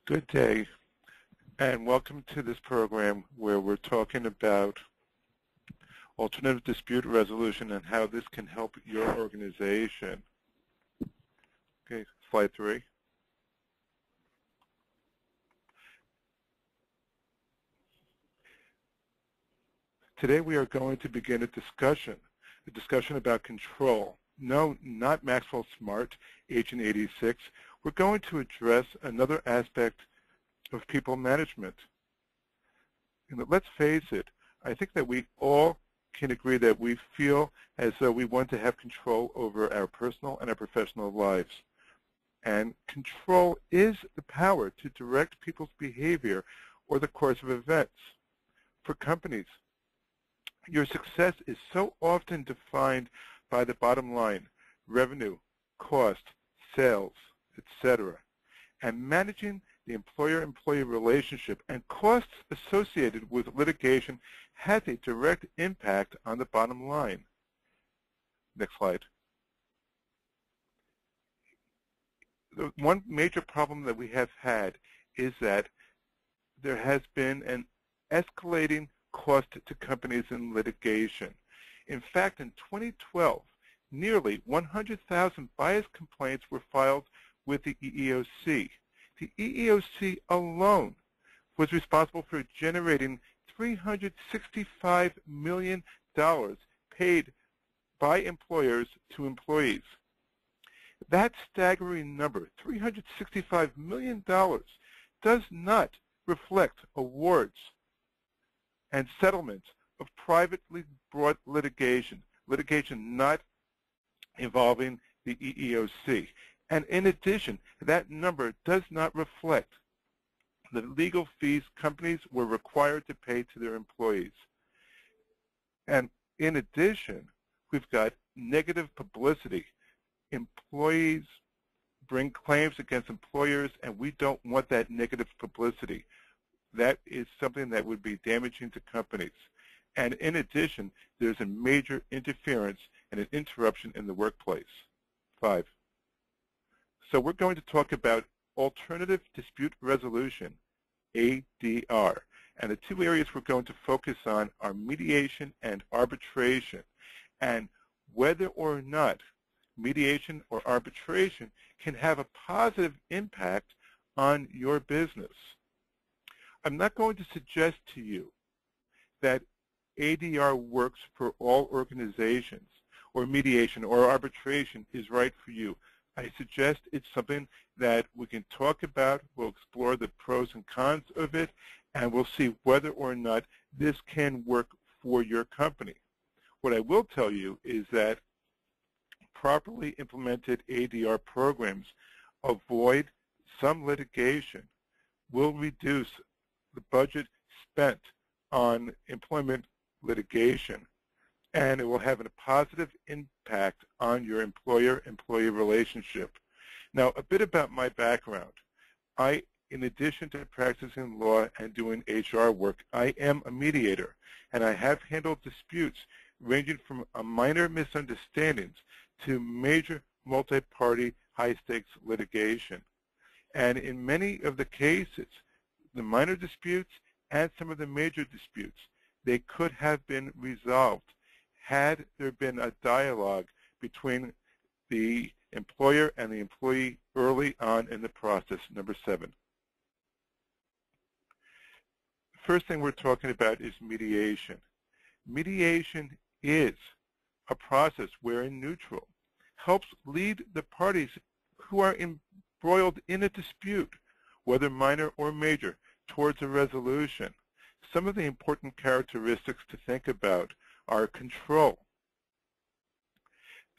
Good day, and welcome to this program where we're talking about alternative dispute resolution and how this can help your organization. Okay, slide 3. Today we are going to begin a discussion about control. No, not Maxwell Smart, Agent 86. We're going to address another aspect of people management. Let's face it, I think that we all can agree that we feel as though we want to have control over our personal and our professional lives. And control is the power to direct people's behavior or the course of events. For companies, your success is so often defined by the bottom line, revenue, cost, sales, etc. And managing the employer-employee relationship and costs associated with litigation has a direct impact on the bottom line. Next slide. The one major problem that we have had is that there has been an escalating cost to companies in litigation. In fact, in 2012, nearly 100,000 bias complaints were filed with the EEOC. The EEOC alone was responsible for generating $365 million paid by employers to employees. That staggering number, $365 million, does not reflect awards and settlements of privately brought litigation not involving the EEOC. And in addition, that number does not reflect the legal fees companies were required to pay to their employees. And in addition, we've got negative publicity. Employees bring claims against employers, and we don't want that negative publicity. That is something that would be damaging to companies. And in addition, there's a major interference and an interruption in the workplace. 5. So we're going to talk about alternative dispute resolution, ADR. And the two areas we're going to focus on are mediation and arbitration, and whether or not mediation or arbitration can have a positive impact on your business. I'm not going to suggest to you that ADR works for all organizations, or mediation or arbitration is right for you. I suggest it's something that we can talk about. We'll explore the pros and cons of it, and we'll see whether or not this can work for your company. What I will tell you is that properly implemented ADR programs avoid some litigation, will reduce the budget spent on employment litigation, and it will have a positive impact on your employer-employee relationship. Now, a bit about my background. In addition to practicing law and doing HR work, I am a mediator, and I have handled disputes ranging from minor misunderstandings to major multi-party high-stakes litigation. And in many of the cases, the minor disputes and some of the major disputes, they could have been resolved had there been a dialogue between the employer and the employee early on in the process. Number 7. First thing we're talking about is mediation. Mediation is a process wherein neutral helps lead the parties who are embroiled in a dispute, whether minor or major, towards a resolution. Some of the important characteristics to think about are control.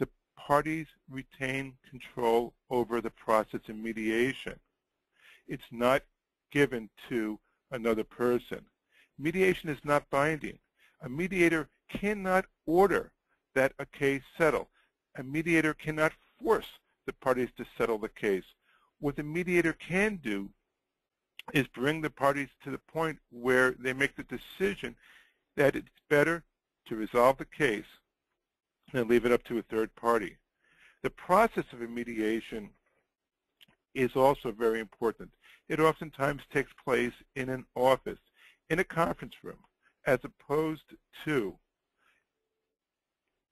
The parties retain control over the process of mediation. It's not given to another person. Mediation is not binding. A mediator cannot order that a case settle. A mediator cannot force the parties to settle the case. What the mediator can do is bring the parties to the point where they make the decision that it's better to resolve the case than leave it up to a third party. The process of a mediation is also very important. It oftentimes takes place in an office, in a conference room, as opposed to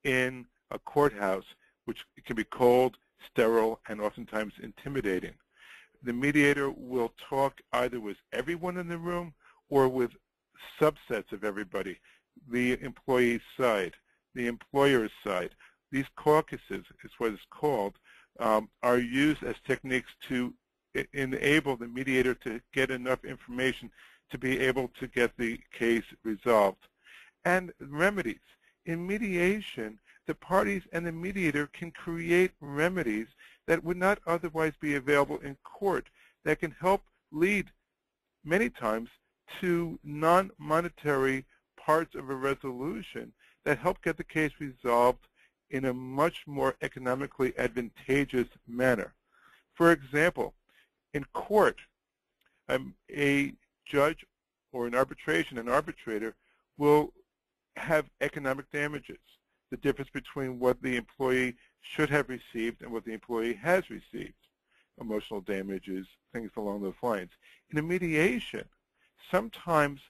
in a courthouse, which can be cold, sterile, and oftentimes intimidating. The mediator will talk either with everyone in the room or with subsets of everybody, the employee's side, the employer's side. These caucuses, is what it's called, are used as techniques to enable the mediator to get enough information to be able to get the case resolved. And remedies. In mediation, the parties and the mediator can create remedies that would not otherwise be available in court that can help lead many times to non-monetary parts of a resolution that help get the case resolved in a much more economically advantageous manner. For example, in court, a judge or an arbitrator will have economic damages, the difference between what the employee should have received and what the employee has received, emotional damages, things along those lines. In a mediation, sometimes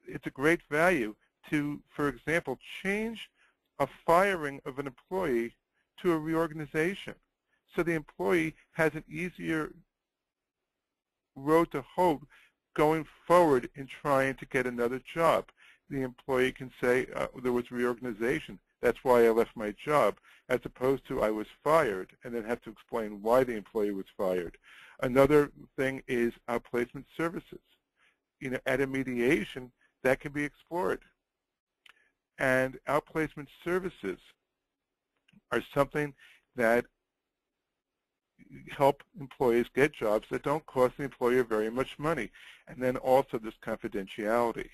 it's a great value to, for example, change a firing of an employee to a reorganization, so the employee has an easier road to hoe going forward in trying to get another job. The employee can say, there was reorganization, that's why I left my job, as opposed to I was fired, and then have to explain why the employee was fired. Another thing is outplacement services. At a mediation, that can be explored. And outplacement services are something that help employees get jobs that don't cost the employer very much money. And then also there's confidentiality.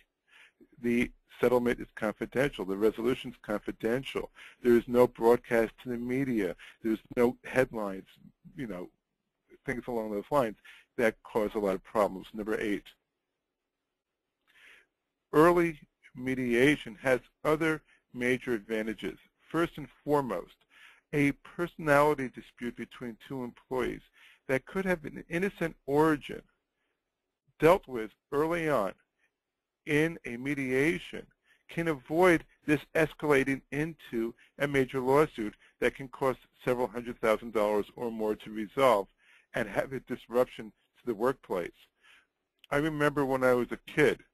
The settlement is confidential. The resolution is confidential. There is no broadcast to the media. There's no headlines, things along those lines that cause a lot of problems. Number 8, early mediation has other major advantages. First and foremost, a personality dispute between two employees that could have an innocent origin dealt with early on in a mediation can avoid this escalating into a major lawsuit that can cost several $100,000 or more to resolve and have a disruption to the workplace. I remember when I was a kid,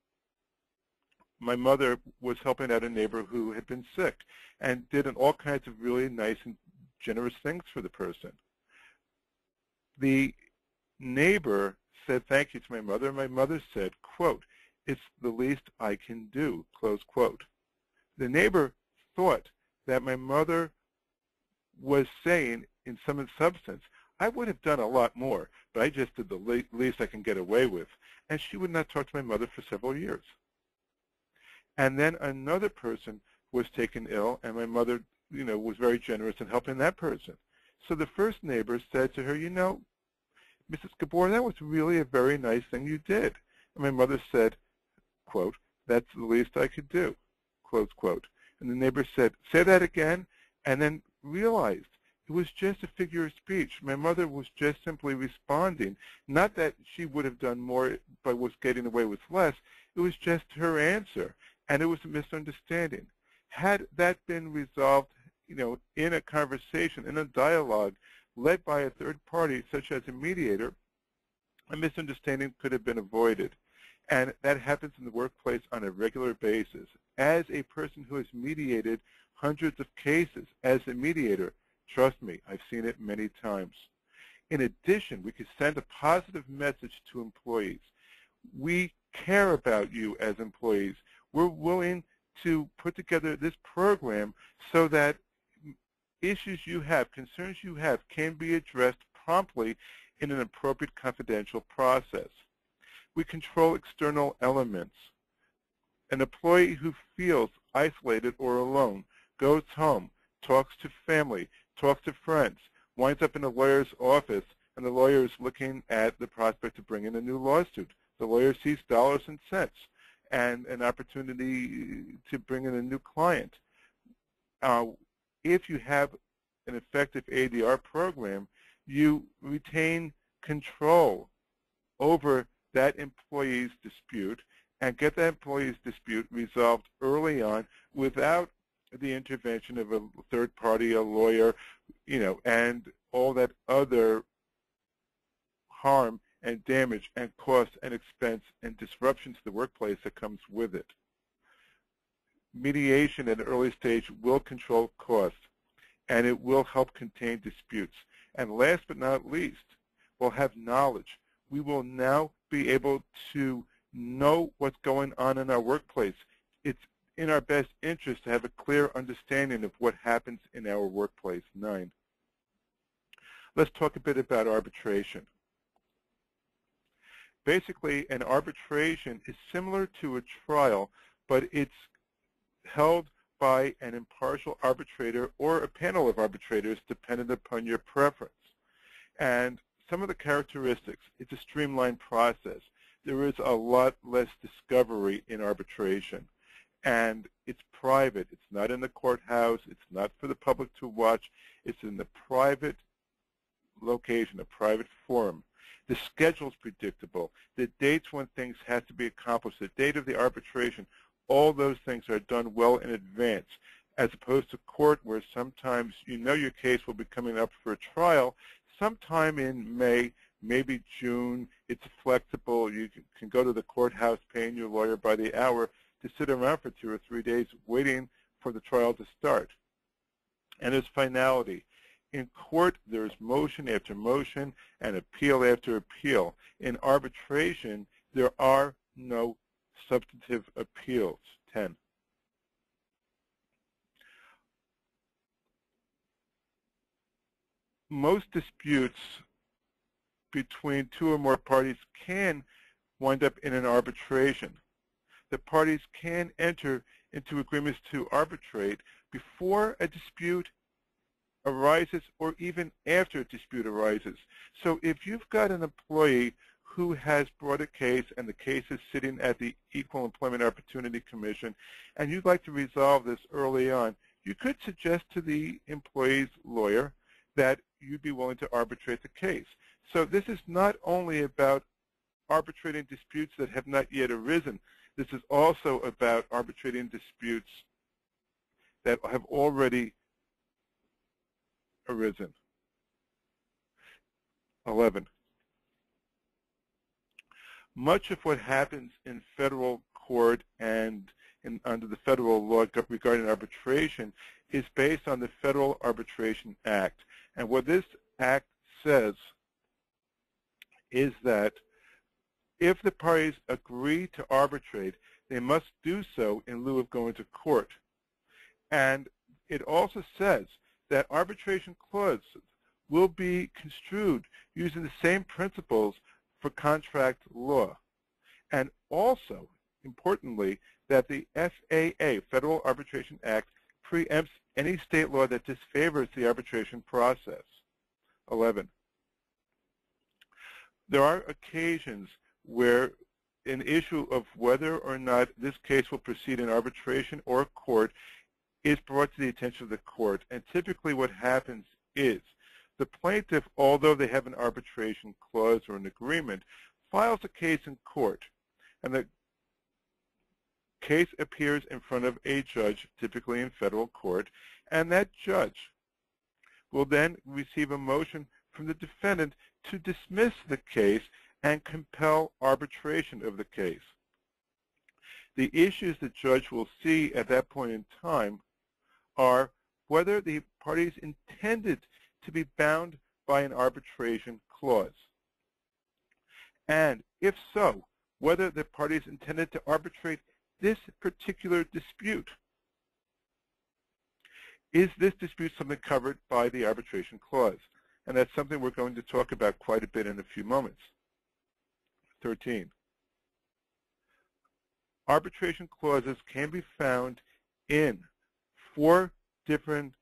my mother was helping out a neighbor who had been sick and did all kinds of really nice and generous things for the person. The neighbor said thank you to my mother, and my mother said, quote, "It's the least I can do," close quote. The neighbor thought that my mother was saying, in some substance, I would have done a lot more, but I just did the least I can get away with. And she would not talk to my mother for several years. And then another person was taken ill, and my mother, was very generous in helping that person. So the first neighbor said to her, Mrs. Gabor, that was really a very nice thing you did. And my mother said, quote, "That's the least I could do," close quote. And the neighbor said, "Say that again," and then realized it was just a figure of speech. My mother was just simply responding. Not that she would have done more but was getting away with less. It was just her answer, and it was a misunderstanding. Had that been resolved, in a conversation, in a dialogue, led by a third party, such as a mediator, a misunderstanding could have been avoided. And that happens in the workplace on a regular basis. As a person who has mediated hundreds of cases, as a mediator, trust me, I've seen it many times. In addition, we could send a positive message to employees. We care about you as employees. We're willing to put together this program so that issues you have, concerns you have, can be addressed promptly in an appropriate confidential process. We control external elements. An employee who feels isolated or alone goes home, talks to family, talks to friends, winds up in a lawyer's office, and the lawyer is looking at the prospect of bringing a new lawsuit. The lawyer sees dollars and cents and an opportunity to bring in a new client. If you have an effective ADR program, you retain control over that employee's dispute and get that employee's dispute resolved early on without the intervention of a third party, a lawyer, and all that other harm and damage and cost and expense and disruption to the workplace that comes with it. Mediation at an early stage will control costs, and it will help contain disputes. And last but not least, we'll have knowledge. We will now be able to know what's going on in our workplace. It's in our best interest to have a clear understanding of what happens in our workplace. 9. Let's talk a bit about arbitration. Basically, an arbitration is similar to a trial, but it's held by an impartial arbitrator or a panel of arbitrators dependent upon your preference. And some of the characteristics, it's a streamlined process. There is a lot less discovery in arbitration. And it's private. It's not in the courthouse. It's not for the public to watch. It's in the private location, a private forum. The schedule's predictable. The dates when things have to be accomplished, the date of the arbitration, all those things are done well in advance, as opposed to court where sometimes your case will be coming up for a trial sometime in May, maybe June. It's flexible. You can go to the courthouse paying your lawyer by the hour to sit around for 2 or 3 days waiting for the trial to start. And there's finality. In court, there's motion after motion and appeal after appeal. In arbitration, there are no substantive appeals. 10. Most disputes between 2 or more parties can wind up in an arbitration. The parties can enter into agreements to arbitrate before a dispute arises or even after a dispute arises. So if you've got an employee who has brought a case and the case is sitting at the Equal Employment Opportunity Commission and you'd like to resolve this early on, you could suggest to the employee's lawyer that you'd be willing to arbitrate the case. So this is not only about arbitrating disputes that have not yet arisen. This is also about arbitrating disputes that have already arisen. 11. Much of what happens in federal court and under the federal law regarding arbitration is based on the Federal Arbitration Act. And what this act says is that if the parties agree to arbitrate, they must do so in lieu of going to court. And it also says that arbitration clauses will be construed using the same principles for contract law. And also, importantly, that the FAA, Federal Arbitration Act, preempts any state law that disfavors the arbitration process. 11. There are occasions where an issue of whether or not this case will proceed in arbitration or court is brought to the attention of the court. And typically what happens is the plaintiff, although they have an arbitration clause or an agreement, files a case in court. And the case appears in front of a judge, typically in federal court, and that judge will then receive a motion from the defendant to dismiss the case and compel arbitration of the case. The issues the judge will see at that point in time are whether the parties intended to be bound by an arbitration clause. And if so, whether the parties intended to arbitrate this particular dispute. Is this dispute something covered by the arbitration clause? And that's something we're going to talk about quite a bit in a few moments. 13. Arbitration clauses can be found in 4 different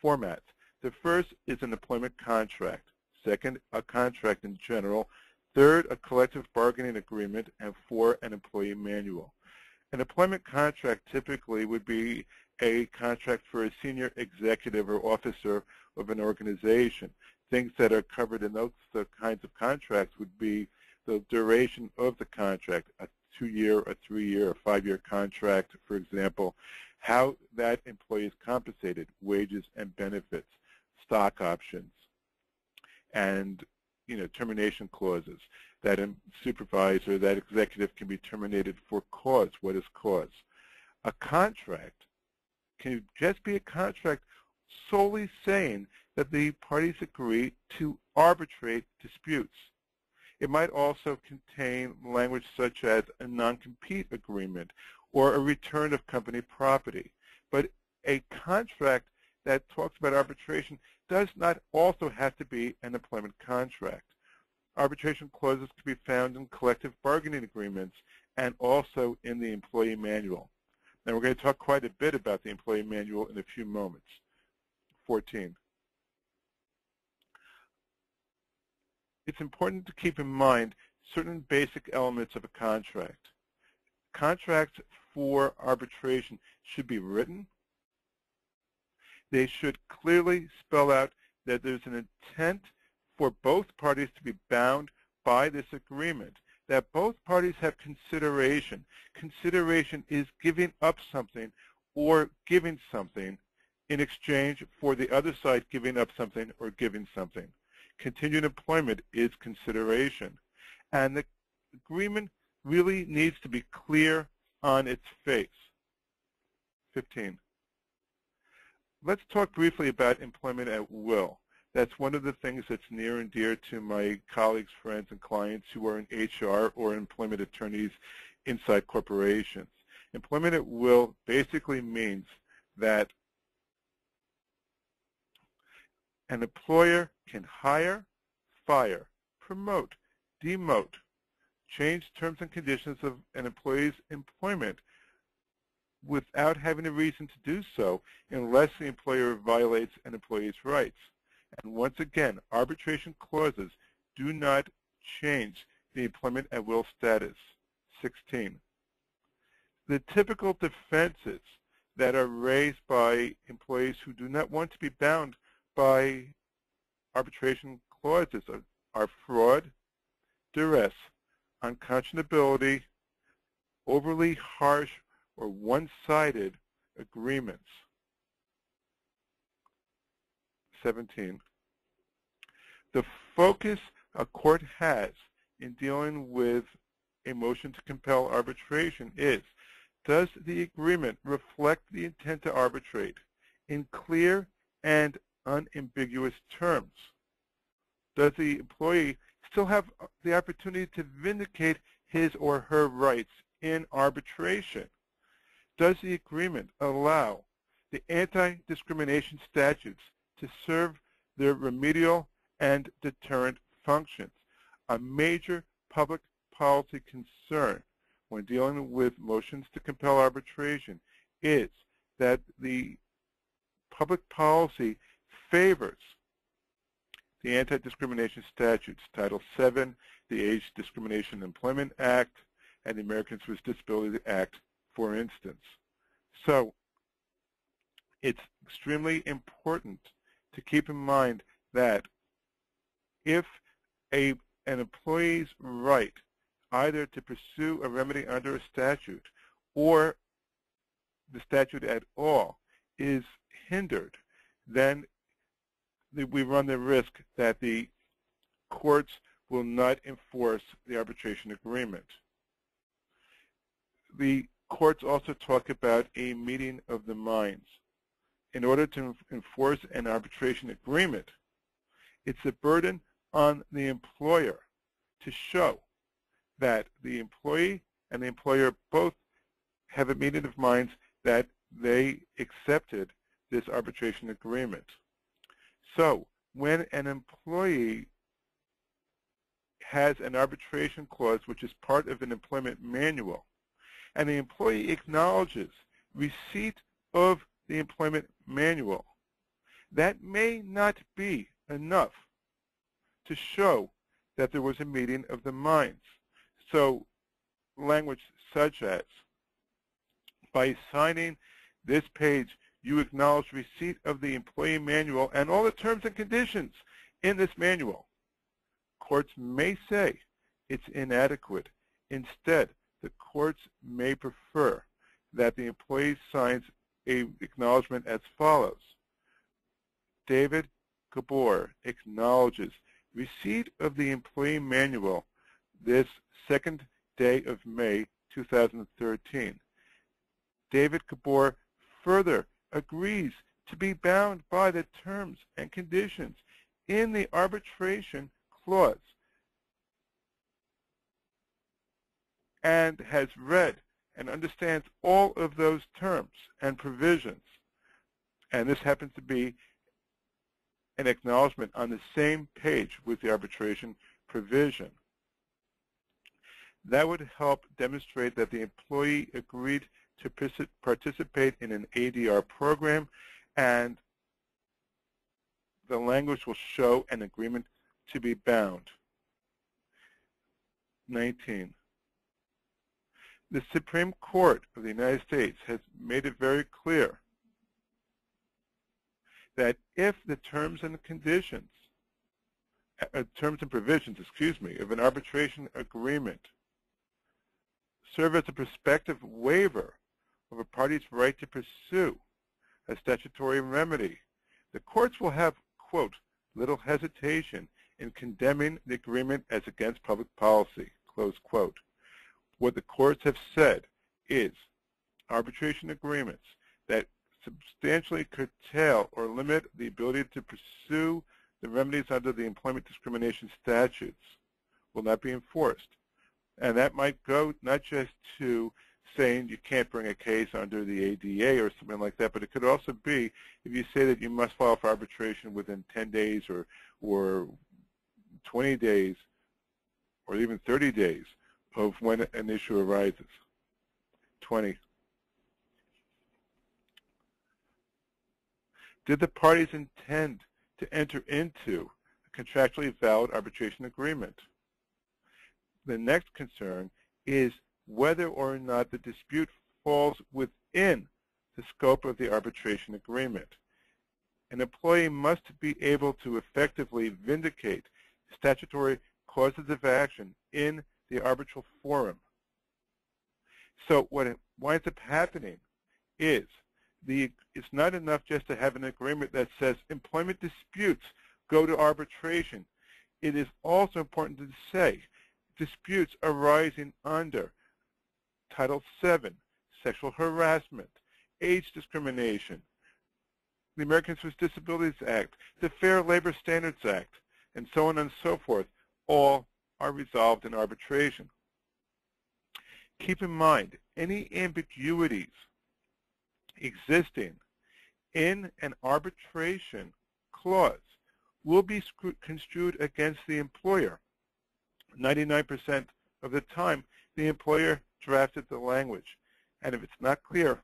formats. The first is an employment contract. Second, a contract in general. Third, a collective bargaining agreement. And 4, an employee manual. An employment contract typically would be a contract for a senior executive or officer of an organization. Things that are covered in those kinds of contracts would be the duration of the contract, a 2-year, a 3-year, a 5-year contract, for example, how that employee is compensated, wages and benefits, stock options, and termination clauses. That supervisor, that executive can be terminated for cause. What is cause? A contract can just be a contract solely saying that the parties agree to arbitrate disputes. It might also contain language such as a non-compete agreement or a return of company property. But a contract that talks about arbitration does not also have to be an employment contract. Arbitration clauses can be found in collective bargaining agreements and also in the employee manual. Now we're going to talk quite a bit about the employee manual in a few moments. 14. It's important to keep in mind certain basic elements of a contract. Contracts for arbitration should be written. They should clearly spell out that there's an intent for both parties to be bound by this agreement, that both parties have consideration. Consideration is giving up something or giving something in exchange for the other side giving up something or giving something. Continued employment is consideration. And the agreement really needs to be clear on its face. 15. Let's talk briefly about employment at will. That's one of the things that's near and dear to my colleagues, friends, and clients who are in HR or employment attorneys inside corporations. Employment at will basically means that an employer can hire, fire, promote, demote, change terms and conditions of an employee's employment without having a reason to do so unless the employer violates an employee's rights. And once again, arbitration clauses do not change the employment at will status. 16. The typical defenses that are raised by employees who do not want to be bound by arbitration clauses are fraud, duress, unconscionability, overly harsh or one-sided agreements. 17. The focus a court has in dealing with a motion to compel arbitration is, does the agreement reflect the intent to arbitrate in clear and unambiguous terms? Does the employee still have the opportunity to vindicate his or her rights in arbitration? Does the agreement allow the anti-discrimination statutes to serve their remedial and deterrent functions? A major public policy concern when dealing with motions to compel arbitration is that the public policy favors the anti-discrimination statutes, Title VII, the Age Discrimination Employment Act, and the Americans with Disabilities Act, for instance. So it's extremely important to keep in mind that if an employee's right either to pursue a remedy under a statute or the statute at all is hindered, then we run the risk that the courts will not enforce the arbitration agreement. The courts also talk about a meeting of the minds. In order to enforce an arbitration agreement, it's a burden on the employer to show that the employee and the employer both have a meeting of minds that they accepted this arbitration agreement. So when an employee has an arbitration clause which is part of an employment manual, and the employee acknowledges receipt of the employment manual, that may not be enough to show that there was a meeting of the minds. So language such as, by signing this page, you acknowledge receipt of the employee manual and all the terms and conditions in this manual. Courts may say it's inadequate. Instead, the courts may prefer that the employee signs an acknowledgement as follows. David Gabor acknowledges receipt of the employee manual this 2nd day of May 2013. David Gabor further agrees to be bound by the terms and conditions in the arbitration clause and has read and understands all of those terms and provisions. And this happens to be an acknowledgement on the same page with the arbitration provision. That would help demonstrate that the employee agreed to participate in an ADR program, and the language will show an agreement to be bound. 19. The Supreme Court of the United States has made it very clear that if the terms and conditions, terms and provisions, of an arbitration agreement serve as a prospective waiver of a party's right to pursue a statutory remedy, the courts will have, quote, little hesitation in condemning the agreement as against public policy, close quote. What the courts have said is arbitration agreements that substantially curtail or limit the ability to pursue the remedies under the employment discrimination statutes will not be enforced. And that might go not just to saying you can't bring a case under the ADA or something like that, but it could also be if you say that you must file for arbitration within 10 days or 20 days or even 30 days of when an issue arises. 20. Did the parties intend to enter into a contractually valid arbitration agreement? The next concern is whether or not the dispute falls within the scope of the arbitration agreement. An employee must be able to effectively vindicate statutory causes of action in the arbitral forum. So what winds up happening is it's not enough just to have an agreement that says employment disputes go to arbitration. It is also important to say disputes arising under Title VII, sexual harassment, age discrimination, the Americans with Disabilities Act, the Fair Labor Standards Act, and so on and so forth, all are resolved in arbitration. Keep in mind, any ambiguities existing in an arbitration clause will be construed against the employer. 99% of the time, the employer drafted the language. And if it's not clear,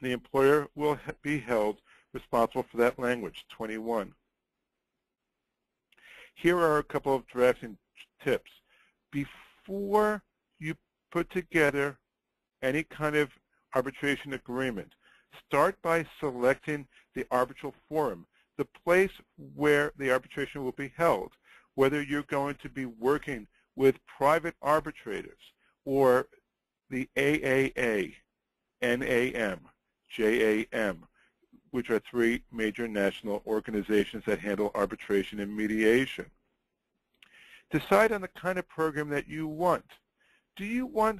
the employer will be held responsible for that language. 21. Here are a couple of drafting tips. Before you put together any kind of arbitration agreement, start by selecting the arbitral forum, the place where the arbitration will be held, whether you're going to be working with private arbitrators or the AAA, NAM, JAM, which are three major national organizations that handle arbitration and mediation. Decide on the kind of program that you want. Do you want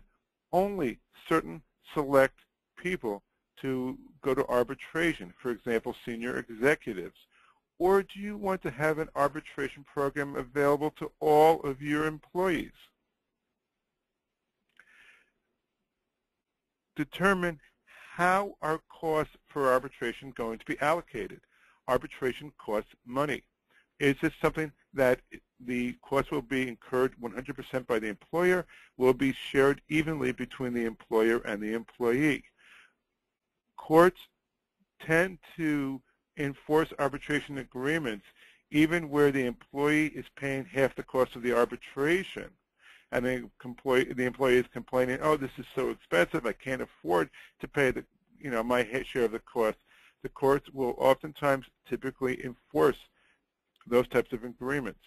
only certain select people to go to arbitration, for example, senior executives? Or do you want to have an arbitration program available to all of your employees? Determine how are costs for arbitration going to be allocated. Arbitration costs money. Is this something that the costs will be incurred 100% by the employer, will be shared evenly between the employer and the employee? Courts tend to enforce arbitration agreements even where the employee is paying half the cost of the arbitration. And the employee is complaining, oh, this is so expensive, I can't afford to pay my share of the cost. The courts will oftentimes typically enforce those types of agreements.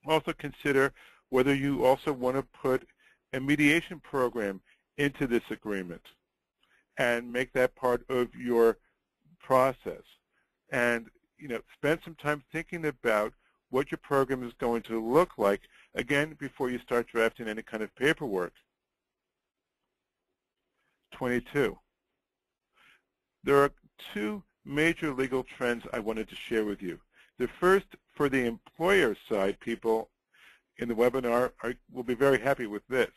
Also consider whether you also want to put a mediation program into this agreement and make that part of your process. And spend some time thinking about what your program is going to look like, again, before you start drafting any kind of paperwork. 22. There are two major legal trends I wanted to share with you. The first, for the employer side, people in the webinar will be very happy with this.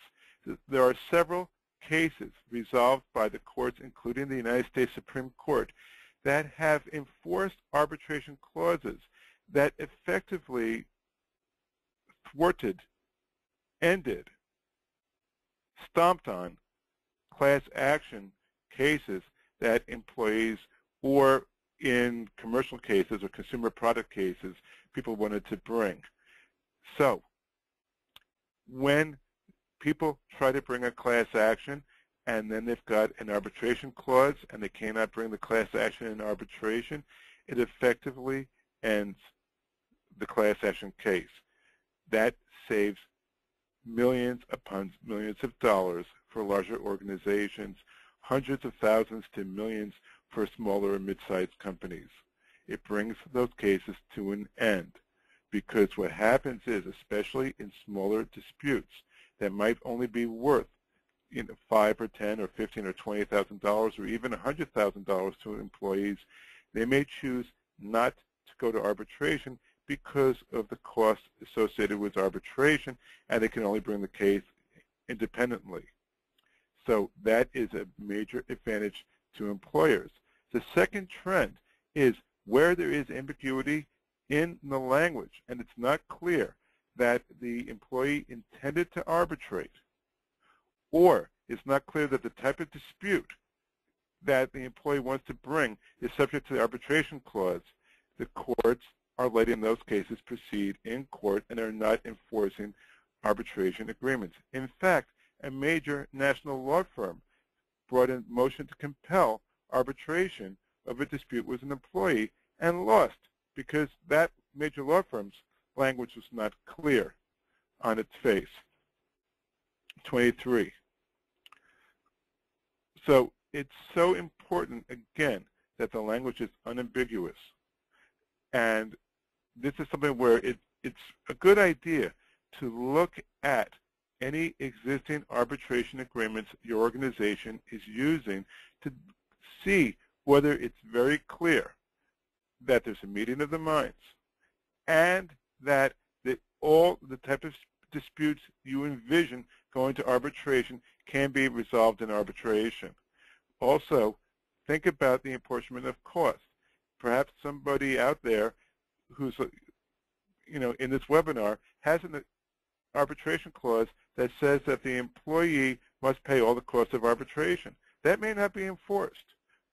There are several cases resolved by the courts, including the United States Supreme Court, that have enforced arbitration clauses that effectively thwarted, ended, stomped on class action cases that employees, or in commercial cases or consumer product cases, people wanted to bring. So when people try to bring a class action and then they've got an arbitration clause and they cannot bring the class action in arbitration, it effectively ends the class action case. That saves millions upon millions of dollars for larger organizations, hundreds of thousands to millions for smaller and mid-sized companies. It brings those cases to an end, because what happens is, especially in smaller disputes that might only be worth $5 or $10 or $15 or $20,000 or even $100,000 to employees, they may choose not to go to arbitration because of the costs associated with arbitration, and they can only bring the case independently. So that is a major advantage to employers. The second trend is where there is ambiguity in the language and it's not clear that the employee intended to arbitrate, or it's not clear that the type of dispute that the employee wants to bring is subject to the arbitration clause, the courts are letting those cases proceed in court and are not enforcing arbitration agreements. In fact, a major national law firm brought in motion to compel arbitration of a dispute with an employee and lost because that major law firm's language was not clear on its face. 23. So it's so important, again, that the language is unambiguous. And this is something where it's a good idea to look at any existing arbitration agreements your organization is using to see whether it's very clear that there's a meeting of the minds and that all the type of disputes you envision going to arbitration can be resolved in arbitration. Also, think about the apportionment of costs. Perhaps somebody out there who's in this webinar has an arbitration clause that says that the employee must pay all the costs of arbitration. That may not be enforced,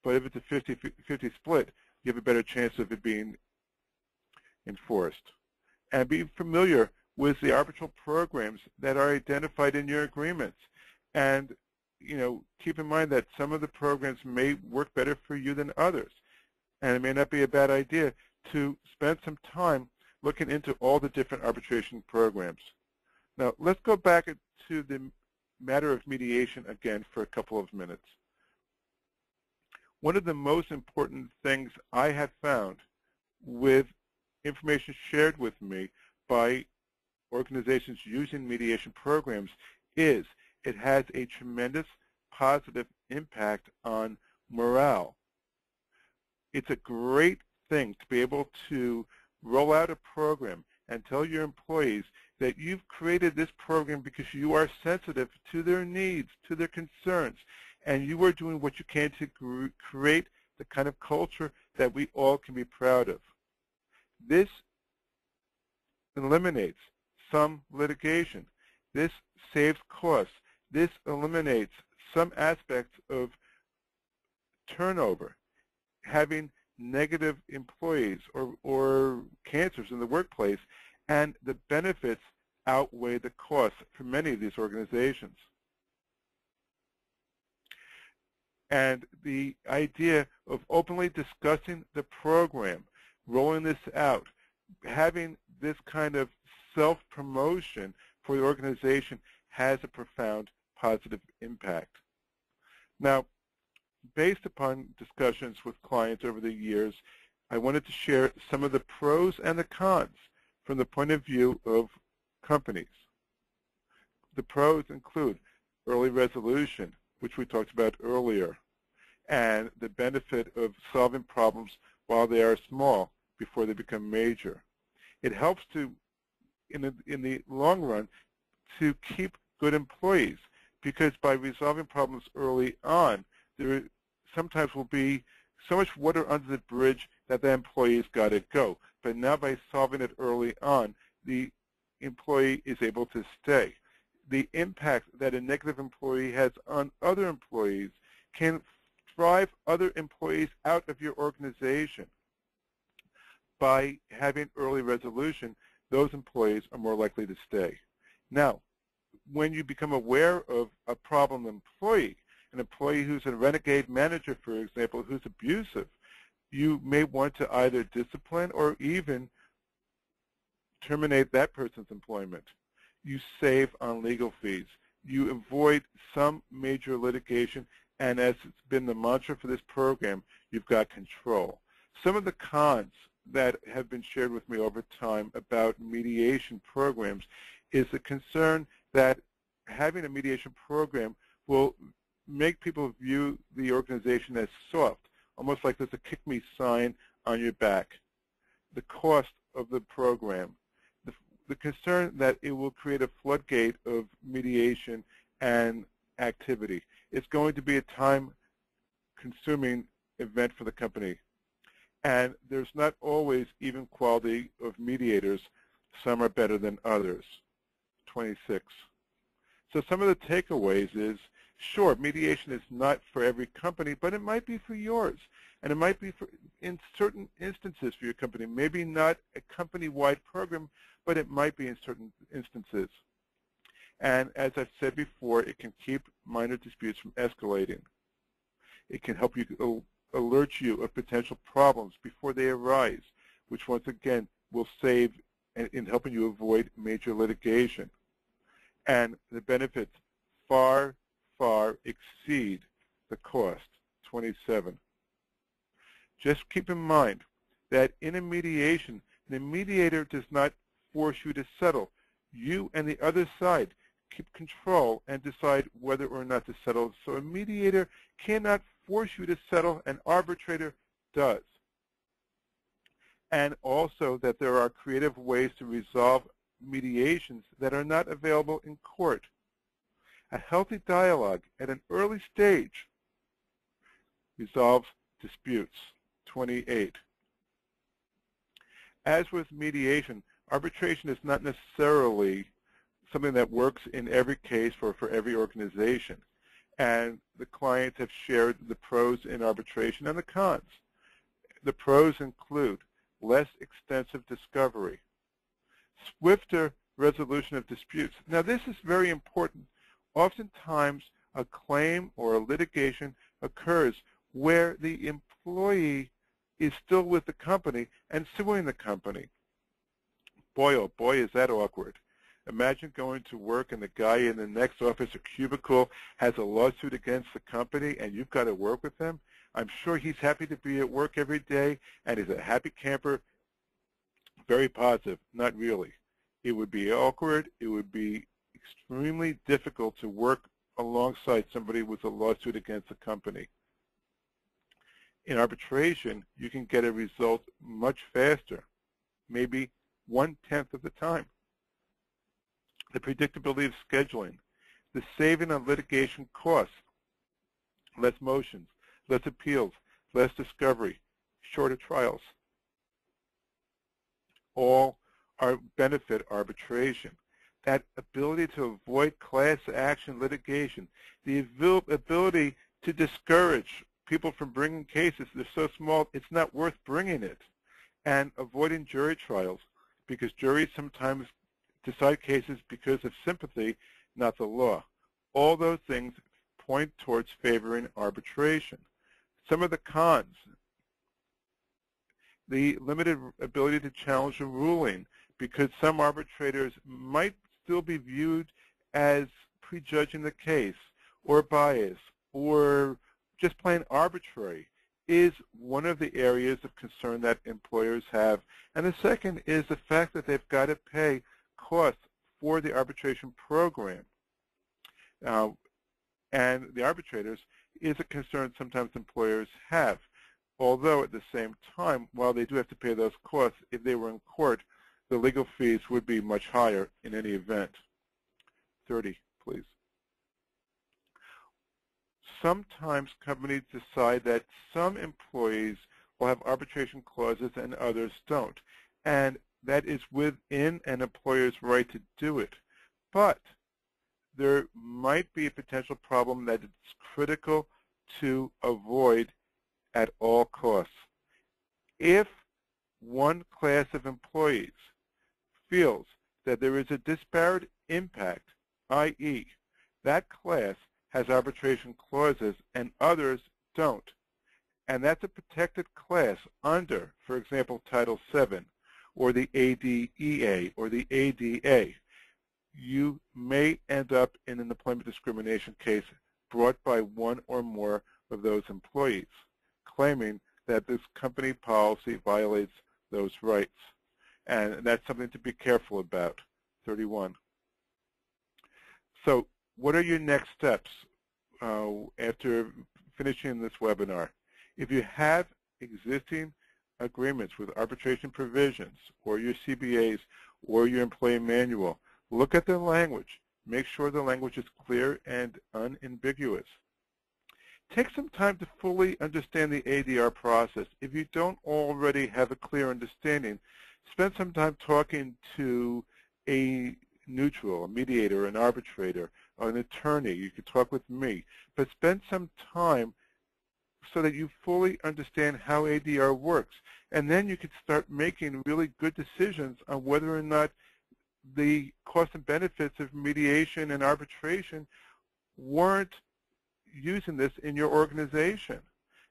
but if it's a 50-50 split, you have a better chance of it being enforced. And be familiar with the arbitral programs that are identified in your agreements. And keep in mind that some of the programs may work better for you than others. And it may not be a bad idea to spend some time looking into all the different arbitration programs. Now, let's go back to the matter of mediation again for a couple of minutes. One of the most important things I have found with information shared with me by organizations using mediation programs is it has a tremendous positive impact on morale. It's a great thing to be able to roll out a program and tell your employees that you've created this program because you are sensitive to their needs, to their concerns, and you are doing what you can to create the kind of culture that we all can be proud of. This eliminates some litigation. This saves costs. This eliminates some aspects of turnover, having negative employees or cancers in the workplace, and the benefits outweigh the costs for many of these organizations. And the idea of openly discussing the program rolling this out, having this kind of self-promotion for the organization has a profound positive impact. Now, based upon discussions with clients over the years, I wanted to share some of the pros and the cons from the point of view of companies. The pros include early resolution, which we talked about earlier, and the benefit of solving problems while they are small before they become major. It helps to, in the long run, to keep good employees, because by resolving problems early on, there sometimes will be so much water under the bridge that the employee's got to go. But now by solving it early on, the employee is able to stay. The impact that a negative employee has on other employees can drive other employees out of your organization. By having early resolution, those employees are more likely to stay. Now, when you become aware of a problem employee, an employee who's a renegade manager, for example, who's abusive, you may want to either discipline or even terminate that person's employment. You save on legal fees. You avoid some major litigation, and as it's been the mantra for this program, you've got control. Some of the cons that have been shared with me over time about mediation programs is the concern that having a mediation program will make people view the organization as soft, almost like there's a kick-me sign on your back. The cost of the program, the concern that it will create a floodgate of mediation and activity. It's going to be a time-consuming event for the company. And there's not always even quality of mediators. Some are better than others. 26. So some of the takeaways is, sure, mediation is not for every company, but it might be for yours. And it might be for, in certain instances for your company. Maybe not a company-wide program, but it might be in certain instances. And as I've said before, it can keep minor disputes from escalating. It can help you alert you of potential problems before they arise, which once again will save in helping you avoid major litigation. And the benefits far, far exceed the cost. 27. Just keep in mind that in a mediation, the mediator does not force you to settle. You and the other side keep control and decide whether or not to settle. So a mediator cannot force you to settle, an arbitrator does. And also that there are creative ways to resolve mediations that are not available in court. A healthy dialogue at an early stage resolves disputes. 28. As with mediation, arbitration is not necessarily something that works in every case for every organization. And the clients have shared the pros in arbitration and the cons. The pros include less extensive discovery, swifter resolution of disputes. Now this is very important. Oftentimes a claim or a litigation occurs where the employee is still with the company and suing the company. Boy, oh boy, is that awkward. Imagine going to work and the guy in the next office or cubicle has a lawsuit against the company and you've got to work with him. I'm sure he's happy to be at work every day and he's a happy camper, very positive. Not really. It would be awkward. It would be extremely difficult to work alongside somebody with a lawsuit against the company. In arbitration, you can get a result much faster, maybe 1/10 of the time. The predictability of scheduling, the saving on litigation costs, less motions, less appeals, less discovery, shorter trials, all benefit arbitration. That ability to avoid class action litigation, the ability to discourage people from bringing cases. They're so small, it's not worth bringing it. And avoiding jury trials, because juries sometimes decide cases because of sympathy, not the law. All those things point towards favoring arbitration. Some of the cons. the limited ability to challenge a ruling, because some arbitrators might still be viewed as prejudging the case or biased or just plain arbitrary, is one of the areas of concern that employers have. And the second is the fact that they've got to pay costs for the arbitration program. And the arbitrators is a concern sometimes employers have. Although at the same time, while they do have to pay those costs, if they were in court, the legal fees would be much higher in any event. 30, please. Sometimes companies decide that some employees will have arbitration clauses and others don't. And that is within an employer's right to do it. But there might be a potential problem that it's critical to avoid at all costs. If one class of employees feels that there is a disparate impact, i.e., that class has arbitration clauses and others don't, and that's a protected class under, for example, Title VII or the ADEA or the ADA, you may end up in an employment discrimination case brought by one or more of those employees, claiming that this company policy violates those rights. And that's something to be careful about. 31. So what are your next steps after finishing this webinar? If you have existing agreements with arbitration provisions or your CBAs or your employee manual, look at the language. Make sure the language is clear and unambiguous. Take some time to fully understand the ADR process. If you don't already have a clear understanding, spend some time talking to a neutral, a mediator, an arbitrator, or an attorney. You could talk with me. But spend some time so that you fully understand how ADR works. And then you can start making really good decisions on whether or not the costs and benefits of mediation and arbitration warrant using this in your organization.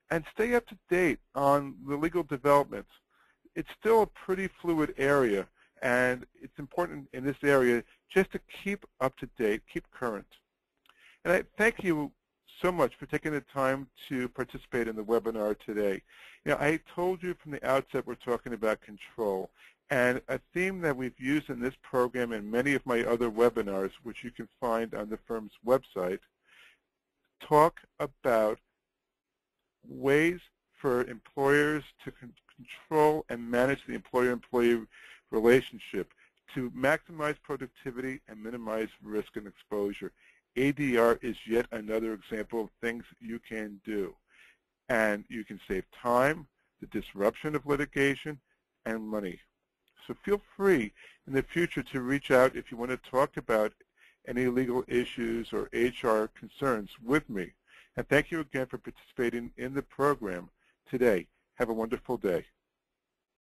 And stay up to date on the legal developments. It's still a pretty fluid area, and it's important in this area just to keep up to date, keep current. And I thank you so much for taking the time to participate in the webinar today. You know, I told you from the outset we're talking about control. And a theme that we've used in this program and many of my other webinars, which you can find on the firm's website, talk about ways for employers to control and manage the employer-employee relationship to maximize productivity and minimize risk and exposure. ADR is yet another example of things you can do. And you can save time, the disruption of litigation, and money. So feel free in the future to reach out if you want to talk about any legal issues or HR concerns with me. And thank you again for participating in the program today. Have a wonderful day.